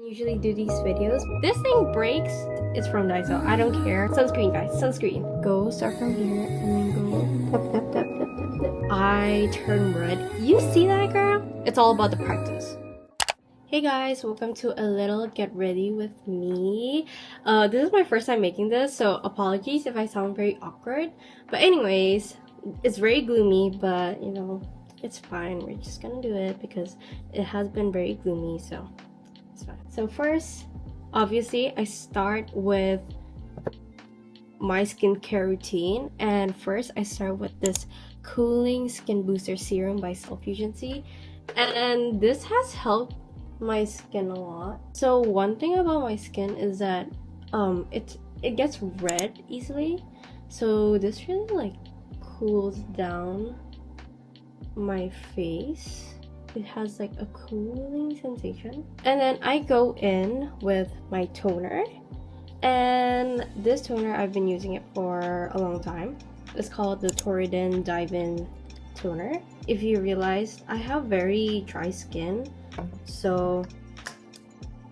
Usually do these videos. This thing breaks. It's from Daiso. I don't care. Sunscreen, guys. Sunscreen. Go start from here and then go tap tap tap tap tap tap. I turn red. You see that, girl? It's all about the practice. Hey guys, welcome to a little get ready with me. This is my first time making this, so apologies if I sound very awkward. But anyways, it's very gloomy, but you know, it's fine. We're just gonna do it because it has been very gloomy, so it's fine. So first, obviously, I start with my skincare routine, and first I start with this cooling skin booster serum by Yonsei, and this has helped my skin a lot. So one thing about my skin is that it gets red easily, so this really like cools down my face. It has like a cooling sensation. And then I go in with my toner, and this toner I've been using it for a long time. It's called the Torridin Dive-In toner. If you realize, I have very dry skin, so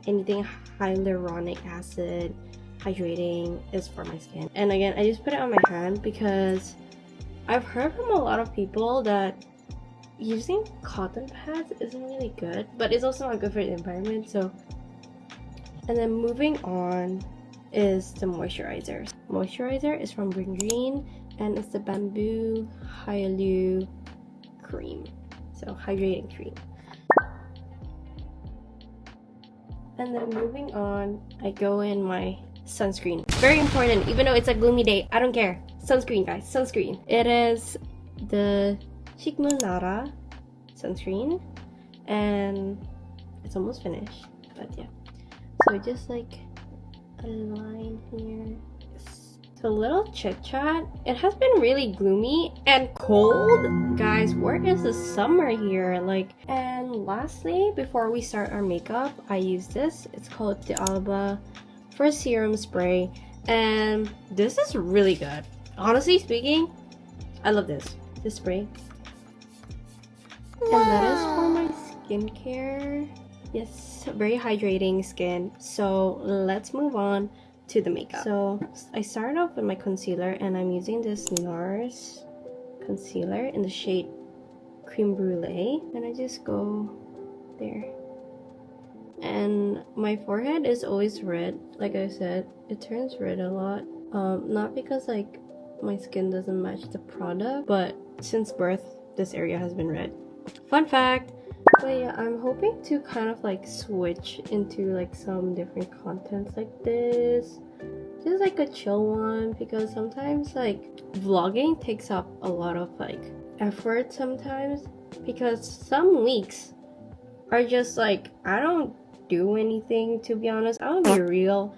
anything hyaluronic acid hydrating is for my skin. And again, I just put it on my hand because I've heard from a lot of people that using cotton pads isn't really good, but it's also not good for the environment. So, and then moving on is the moisturizer. Moisturizer is from Green, and it's the bamboo hyalu cream, so hydrating cream. And then moving on, I go in my sunscreen. Very important, even though it's a gloomy day, I don't care. Sunscreen, guys, sunscreen. It is the Nara sunscreen, and it's almost finished, but yeah. So just like a line here. So a little chit chat. It has been really gloomy and cold, guys. Where is the summer here? Like, and lastly, before we start our makeup, I use this. It's called the Alba for serum spray, and this is really good. Honestly speaking, I love this spray. And that is for my skincare. Yes, very hydrating skin. So let's move on to the makeup. So I started off with my concealer, and I'm using this NARS concealer in the shade Creme Brulee, and I just go there. And my forehead is always red. Like I said, it turns red a lot. Not because like my skin doesn't match the product, but since birth this area has been red. Fun fact. But yeah, I'm hoping to kind of like switch into like some different contents like this, just like a chill one, because sometimes like vlogging takes up a lot of like effort sometimes, because some weeks are just like I don't do anything, to be honest. I'll be real.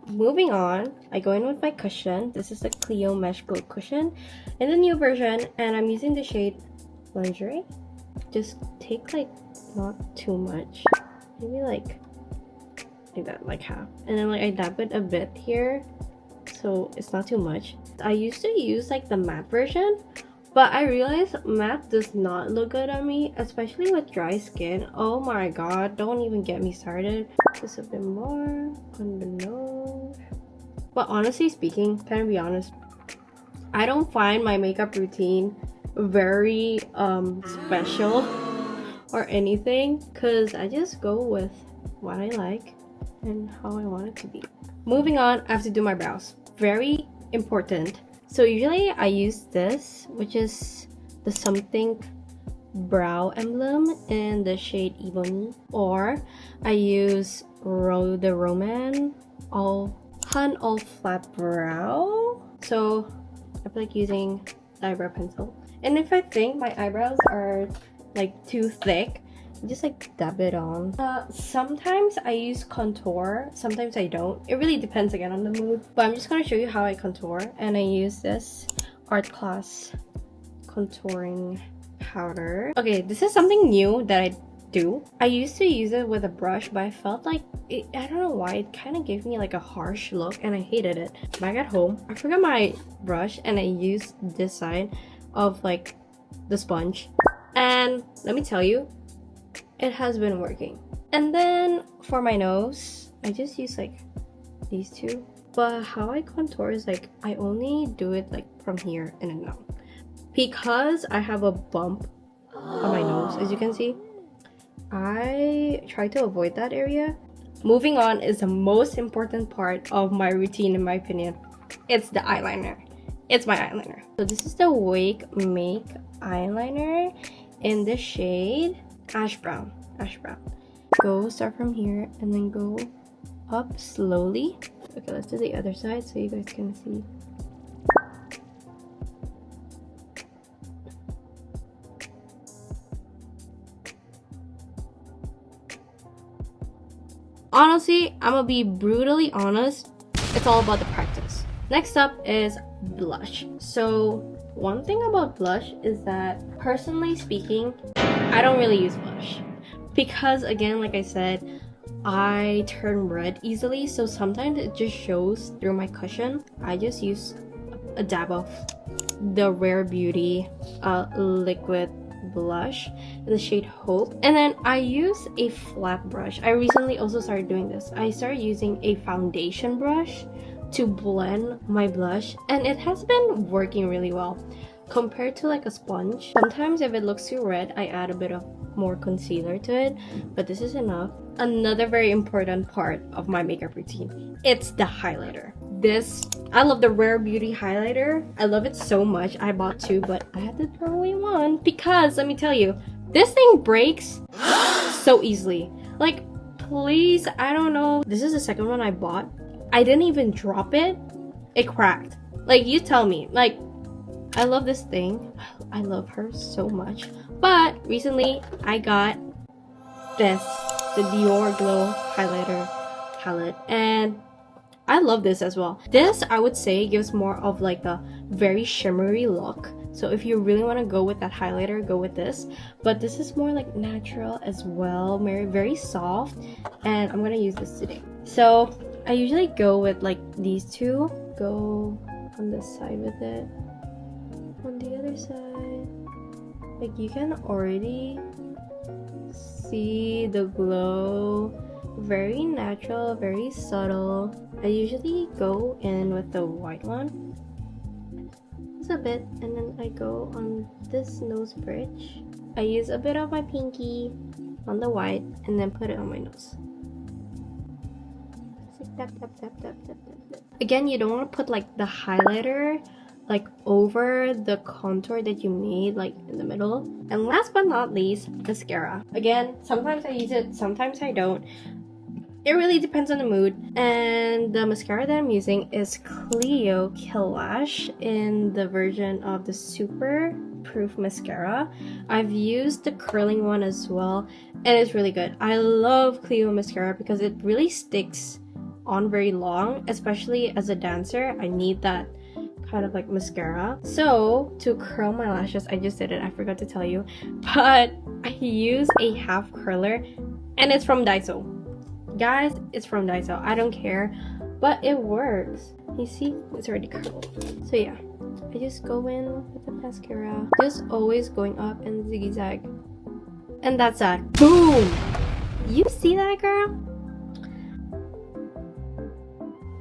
Moving on, I go in with my cushion. This is the Clio Mesh Glow Cushion in the new version, and I'm using the shade Lingerie. Just take like not too much, maybe like that, like half, and then like I dab it a bit here so it's not too much. I used to use like the matte version, but I realized matte does not look good on me, especially with dry skin. Oh my god, don't even get me started. Just a bit more on the nose. But honestly speaking, can I be honest, I don't find my makeup routine very special or anything, because I just go with what I like and how I want it to be. Moving on, I have to do my brows. Very important. So usually I use this, which is the Something Brow Emblem in the shade Ebony, or I use the Roman All Flat Brow. So I feel like using the eyebrow pencil. And if I think my eyebrows are like too thick, just like dab it on. Sometimes I use contour, sometimes I don't. It really depends again on the mood. But I'm just gonna show you how I contour. And I use this Art Class contouring powder. Okay, this is something new that I do. I used to use it with a brush, but I felt like I don't know why, it kind of gave me like a harsh look and I hated it. Back at home, I forgot my brush and I used this side of like the sponge, and let me tell you, it has been working. And then for my nose, I just use like these two. But how I contour is like I only do it like from here and then down. Because I have a bump on my nose, as you can see, I try to avoid that area. Moving on is the most important part of my routine in my opinion. It's the eyeliner. It's my eyeliner. So this is the Wake Make eyeliner in the shade Ash Brown. Start from here and then go up slowly. Okay, let's do the other side so you guys can see. Honestly, I'm gonna be brutally honest, it's all about the practice. Next up is blush. So one thing about blush is that, personally speaking, I don't really use blush. Because again, like I said, I turn red easily, so sometimes it just shows through my cushion. I just use a dab of the Rare Beauty liquid blush in the shade Hope, and then I use a flat brush. I recently also started doing this. I started using a foundation brush to blend my blush, and it has been working really well compared to like a sponge. Sometimes if it looks too red, I add a bit of more concealer to it, but this is enough. Another very important part of my makeup routine, it's the highlighter. I love the Rare Beauty highlighter. I love it so much. I bought two, but I had to throw away one because let me tell you, this thing breaks so easily. Like, please, I don't know. This is the second one I bought. I didn't even drop it. It cracked. Like, you tell me. Like, I love this thing. I love her so much. But recently, I got this, the Dior Glow highlighter palette, and I love this as well. This, I would say, gives more of like a very shimmery look. So if you really want to go with that highlighter, go with this. But this is more like natural as well, very, very soft. And I'm gonna use this today. So I usually go with like these two. Go on this side with it. On the other side. Like you can already see the glow. Very natural, very subtle. I usually go in with the white one, just a bit, and then I go on this nose bridge. I use a bit of my pinky on the white and then put it on my nose. Just like tap, tap, tap, tap, tap, tap, tap. Again, you don't want to put like the highlighter like over the contour that you made, like in the middle. And last but not least, mascara. Again, sometimes I use it, sometimes I don't. It really depends on the mood. And the mascara that I'm using is Clio Kill Lash in the version of the Super Proof Mascara. I've used the curling one as well, and it's really good. I love Clio mascara because it really sticks on very long, especially as a dancer. I need that kind of like mascara. So to curl my lashes, I just did it, I forgot to tell you, but I use a half curler and it's from Daiso. Guys, it's from Daiso. I don't care, but it works. You see, it's already curled. So yeah, I just go in with the mascara, just always going up and zigzag, and that's that. Boom! You see that, girl?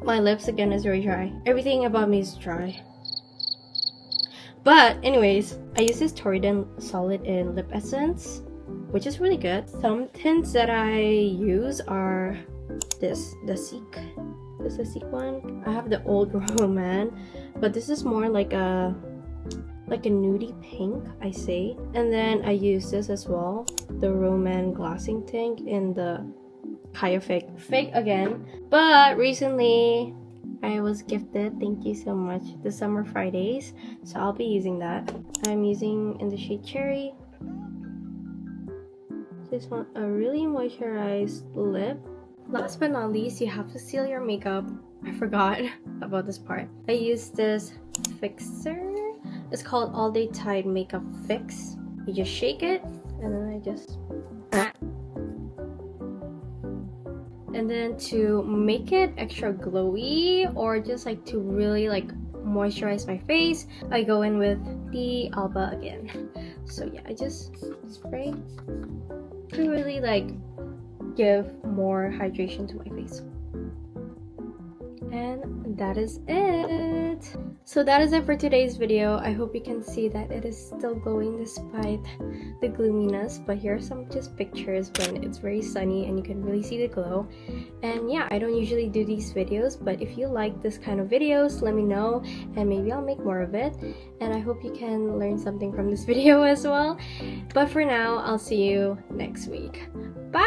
My lips again is very dry. Everything about me is dry. But anyways, I use this Torridon Solid In Lip Essence, which is really good. Some tints that I use are the Seek one. I have the Old Roman, but this is more like a nudie pink, I say. And then I use this as well, the Roman Glossing Tint in the Kaya Fake again. But recently I was gifted, thank you so much, the Summer Fridays, so I'll be using that. I'm using in the shade Cherry. Just want a really moisturized lip. Last but not least, you have to seal your makeup. I forgot about this part. I use this fixer. It's called All Day Tide Makeup Fix. You just shake it and then I just... And then to make it extra glowy, or just like to really like moisturize my face, I go in with the Alba again. So yeah, I just spray to really like give more hydration to my face. And that is it. So that is it for today's video. I hope you can see that it is still glowing despite the gloominess, but here are some just pictures when it's very sunny and you can really see the glow. And yeah, I don't usually do these videos, but if you like this kind of videos, let me know and maybe I'll make more of it. And I hope you can learn something from this video as well. But for now, I'll see you next week. Bye!